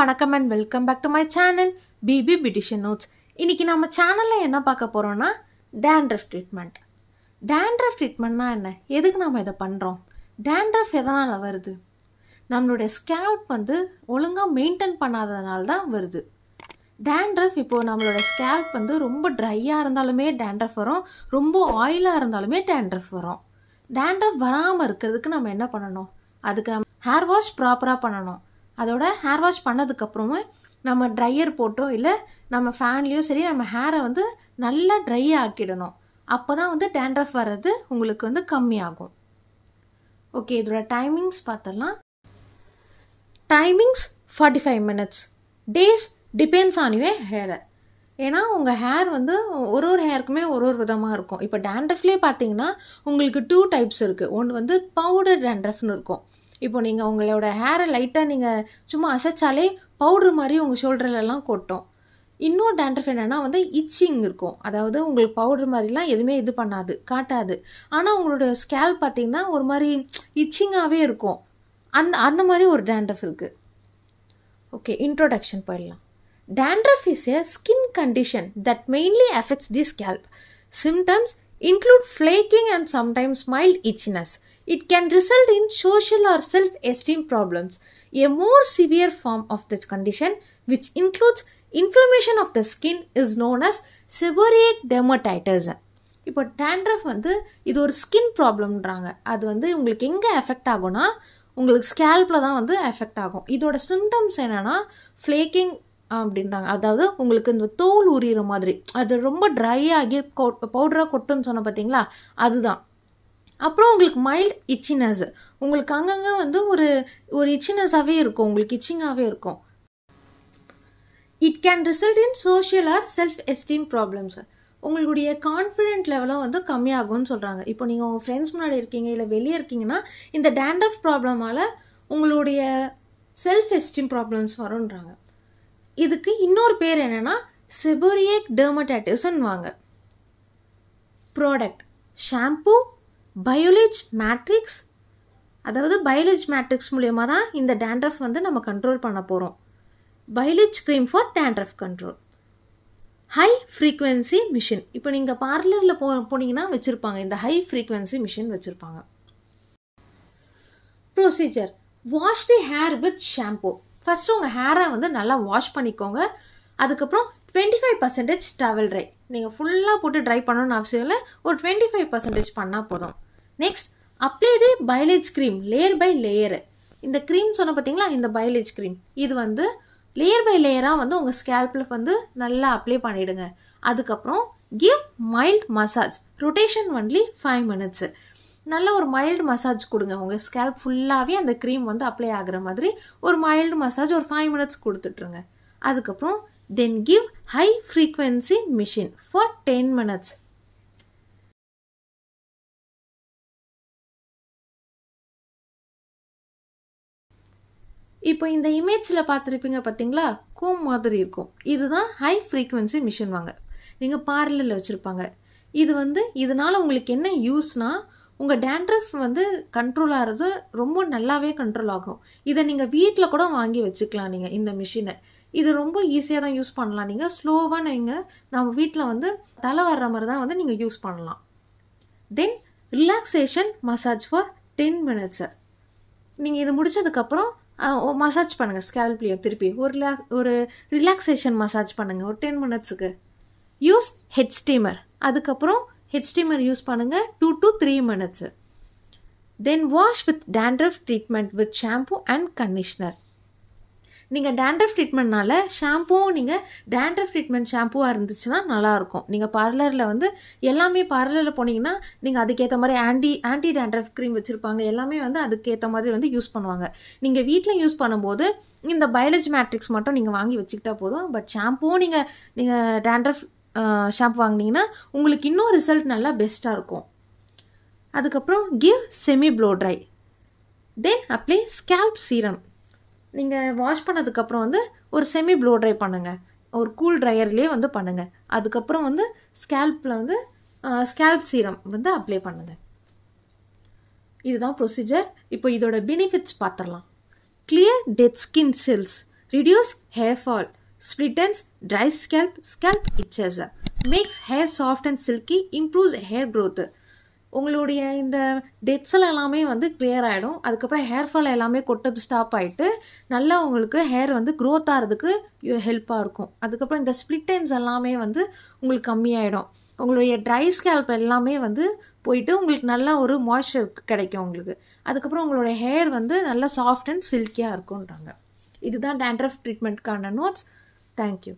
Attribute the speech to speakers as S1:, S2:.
S1: வணக்கம் and welcome back to my channel BB Beautician Notes. இன்னைக்கு நம்ம சேனல்ல என்ன பார்க்க போறோம்னா dandruff treatment. Dandruff treatmentனா என்ன? எதுக்கு நாம இத பண்றோம்? Dandruff எதனால வருது? நம்மளுடைய scalp வந்து ஒழுங்கா மெயின்டைன் பண்ணாததனால தான் வருது. Dandruff இப்போ நம்மளோட scalp வந்து ரொம்ப ட்ரையா இருந்தாலுமே dandruff வரும், ரொம்ப ஆயிலா இருந்தாலுமே dandruff வரும். Dandruff வராம இருக்கிறதுக்கு நம்ம என்ன பண்ணணும்? அதுக்கு நம்ம ஹேர் வாஷ் ப்ராப்பரா பண்ணணும். அதோட ஹேர் வாஷ் பண்ணதுக்கு அப்புறமா நம்ம ட்ரையர் போட்டோ இல்லை நம்ம ஃபேன்லேயோ சரி நம்ம ஹேரை வந்து நல்லா ட்ரை ஆக்கிடணும். அப்போ தான் வந்து டேண்ட்ரஃப் வர்றது உங்களுக்கு வந்து கம்மியாகும். ஓகே, இதோட டைமிங்ஸ் பார்த்தலாம். Timings 45 minutes. Days depends on your ஹேரை. ஏன்னா உங்கள் ஹேர் வந்து ஒரு ஹேருக்குமே ஒரு விதமாக இருக்கும். இப்போ டேண்ட்ரஃப்லேயே பார்த்தீங்கன்னா உங்களுக்கு 2 டைப்ஸ் இருக்குது. ஒன்று வந்து பவுடர் டேண்ட்ரஃப்னு இருக்கும். இப்போ நீங்கள் உங்களோட ஹேரை லைட்டாக நீங்கள் சும்மா அசைச்சாலே பவுட்ரு மாதிரி உங்கள் ஷோல்டர்லலாம் கொட்டும். இன்னொரு டேண்ட்ரஃப் என்னென்னா வந்து இச்சிங் இருக்கும். அதாவது உங்களுக்கு பவுட்ரு மாதிரிலாம் எதுவுமே இது பண்ணாது, காட்டாது. ஆனால் உங்களோட ஸ்கேல்ப் பார்த்தீங்கன்னா ஒரு மாதிரி இச்சிங்காகவே இருக்கும். அந்த மாதிரி ஒரு டேண்ட்ரஃப் இருக்குது. ஓகே, இன்ட்ரோடக்ஷன் போயிடலாம். Dandruff is a skin condition that mainly affects the scalp. Symptoms include flaking and sometimes mild itchiness. It can result in social or self-esteem problems. A more severe form of the condition, which includes inflammation of the skin, is known as seborrheic dermatitis. இப்போ dandruff வந்து இது ஒரு skin ப்ராப்ளம்ன்றாங்க. அது வந்து உங்களுக்கு எங்கே effect ஆகும்னா உங்களுக்கு ஸ்கேல்பில் தான் வந்து எஃபெக்ட் ஆகும். இதோட சிம்டம்ஸ் என்னென்னா ஃப்ளேக்கிங் அப்படின்றாங்க. அதாவது உங்களுக்கு இந்த தோல் உரிகிற மாதிரி, அது ரொம்ப ட்ரை ஆகி பவுடராக கொட்டுன்னு சொன்ன பார்த்தீங்களா, அதுதான். அப்புறம் உங்களுக்கு மைல்ட் இச்சினஸ், உங்களுக்கு அங்கங்கே வந்து ஒரு இச்சினஸாகவே இருக்கும், உங்களுக்கு இச்சிங்காகவே இருக்கும். It can result in social or self esteem problems. உங்களுடைய கான்ஃபிடென்ட் லெவலும் வந்து கம்மியாகும்னு சொல்கிறாங்க. இப்போ நீங்கள் உங்கள் ஃப்ரெண்ட்ஸ் முன்னாடி இருக்கீங்க இல்லை வெளியே இருக்கீங்கன்னா இந்த டேண்ட்ரஃப் ப்ராப்ளமால் உங்களுடைய செல்ஃப் எஸ்டீம் ப்ராப்ளம்ஸ் வரும்ன்றாங்க. இதுக்கு இன்னொரு பேர் என்னென்னா செபோரியிக் டெர்மடைட்டிஸ்ன்னுவாங்க. Product shampoo, Biolage Matrix. அதாவது பயோலேஜ் மேட்ரிக்ஸ் மூலயமா தான் இந்த டேண்ட்ரஃப் வந்து நம்ம கண்ட்ரோல் பண்ண போகிறோம். Biolage cream for dandruff control. High frequency machine. இப்போ நீங்கள் பார்லரில் போனீங்கன்னா வச்சுருப்பாங்க, இந்த ஹை ஃப்ரீக்வன்சி மிஷின் வச்சுருப்பாங்க. Procedure: wash the hair with shampoo. First உங்கள் ஹேரை வந்து நல்லா வாஷ் பண்ணிக்கோங்க. அதுக்கப்புறம் 25% டவல் ட்ரை. நீங்கள் ஃபுல்லாக போட்டு ட்ரை பண்ணணும்னு அவசியம் இல்லை, ஒரு 25% பண்ணால் போதும். Next apply the Biolage cream layer by layer. இந்த க்ரீம் சொன்ன பார்த்தீங்களா, இந்த பயோலேஜ் க்ரீம் இது வந்து லேயர் பை லேயராக வந்து உங்கள் ஸ்கேல்பில் வந்து நல்லா அப்ளை பண்ணிவிடுங்க. அதுக்கப்புறம் give mild massage, rotation only 5 minutes. நல்ல ஒரு மைல்டு மசாஜ் கொடுங்க. உங்கள் ஸ்கேல்ப் ஃபுல்லாகவே அந்த க்ரீம் வந்து அப்ளை ஆகிற மாதிரி ஒரு மைல்டு மசாஜ் ஒரு 5 minutes கொடுத்துட்ருங்க. அதுக்கப்புறம் தென் give high frequency machine for 10 minutes. இப்போ இந்த இமேஜில் பார்த்துருப்பீங்க பார்த்தீங்களா, கோம் மாதிரி இருக்கும். இதுதான் ஹை ஃப்ரீக்வன்சி மிஷின் வாங்க. நீங்கள் பார்லரில் வச்சுருப்பாங்க. இது வந்து இதனால் உங்களுக்கு என்ன யூஸ்னால் உங்கள் டேண்ட்ரஃப் வந்து கண்ட்ரோல் ஆகிறது ரொம்ப நல்லாவே கண்ட்ரோல் ஆகும். இதை நீங்கள் வீட்டில் கூட வாங்கி வச்சுக்கலாம். நீங்கள் இந்த மிஷினை இது ரொம்ப ஈஸியாக தான் யூஸ் பண்ணலாம். நீங்கள் ஸ்லோவாக நம்ம வீட்டில் வந்து தலை வர்ற மாதிரி தான் வந்து நீங்கள் யூஸ் பண்ணலாம். தென் ரிலாக்ஸேஷன் மசாஜ் ஃபார் 10 minutes. நீங்கள் இது முடித்ததுக்கப்புறம் மசாஜ் பண்ணுங்கள் ஸ்கேல்ப்லேயும் திருப்பி ஒரு ரிலாக்ஸேஷன் மசாஜ் பண்ணுங்கள் ஒரு 10 minutes. Use head steamer. அதுக்கப்புறம் ஹெட் ஸ்டீமர் யூஸ் பண்ணுங்கள் 2 to 3 minutes. Then wash with dandruff treatment with shampoo and conditioner. நீங்கள் டேண்ட்ரஃப் ட்ரீட்மெண்ட்னால ஷாம்பூவும் நீங்கள் டேண்ட்ரஃப் ட்ரீட்மெண்ட் ஷாம்பூவாக இருந்துச்சுன்னா நல்லாயிருக்கும். நீங்கள் பார்லரில் வந்து எல்லாமே பார்லரில் போனீங்கன்னா நீங்கள் அதுக்கேற்ற மாதிரி ஆன்டி டேண்ட்ரஃப் க்ரீம் வச்சுருப்பாங்க. எல்லாமே வந்து அதுக்கேற்ற மாதிரி வந்து யூஸ் பண்ணுவாங்க. நீங்கள் வீட்டில் யூஸ் பண்ணும்போது இந்த பயோலேஜ் மேட்ரிக்ஸ் மட்டும் நீங்கள் வாங்கி வச்சுக்கிட்டா போதும். பட் ஷாம்பூவும் நீங்கள் டேண்ட்ரஃப் ஷாம்பு வாங்கினீங்கன்னா உங்களுக்கு இன்னும் ரிசல்ட் நல்லா பெஸ்ட்டாக இருக்கும். அதுக்கப்புறம் கிவ் செமி ப்ளோ ட்ரை. தென் அப்ளை ஸ்கேல்ப் சீரம். நீங்கள் வாஷ் பண்ணதுக்கப்புறம் வந்து ஒரு செமி ப்ளோ ட்ரை பண்ணுங்கள், ஒரு கூல் ட்ரையர்லேயே வந்து பண்ணுங்கள். அதுக்கப்புறம் வந்து ஸ்கேல்பில் வந்து ஸ்கேல்ப் சீரம் வந்து அப்ளை பண்ணுங்கள். இதுதான் ப்ரொசீஜர். இப்போ இதோட பெனிஃபிட்ஸ் பார்த்துடலாம். Clear dead skin cells. reduce hair fall, split ends, dry scalp, scalp itches, makes hair soft and silky, improves hair growth. உங்களுடைய இந்த டெட் செல் எல்லாமே வந்து கிளியர் ஆகிடும். அதுக்கப்புறம் ஹேர் ஃபால் எல்லாமே கொட்டது ஸ்டாப் ஆகிட்டு நல்லா உங்களுக்கு ஹேர் வந்து க்ரோத் ஆகிறதுக்கு ஹெல்ப்பாக இருக்கும். அதுக்கப்புறம் இந்த ஸ்ப்ளிட் எண்ட்ஸ் எல்லாமே வந்து உங்களுக்கு கம்மியாயிடும். உங்களுடைய ட்ரை ஸ்கேல்ப் எல்லாமே வந்து போயிட்டு உங்களுக்கு நல்லா ஒரு மாய்ஸ்சர் கிடைக்கும் உங்களுக்கு. அதுக்கப்புறம் உங்களுடைய ஹேர் வந்து நல்லா சாஃப்ட் அண்ட் சில்கியாக இருக்கும்ன்றாங்க. இதுதான் டேண்ட்ரஃப் ட்ரீட்மெண்ட்கான நோட்ஸ். தேங்க்யூ.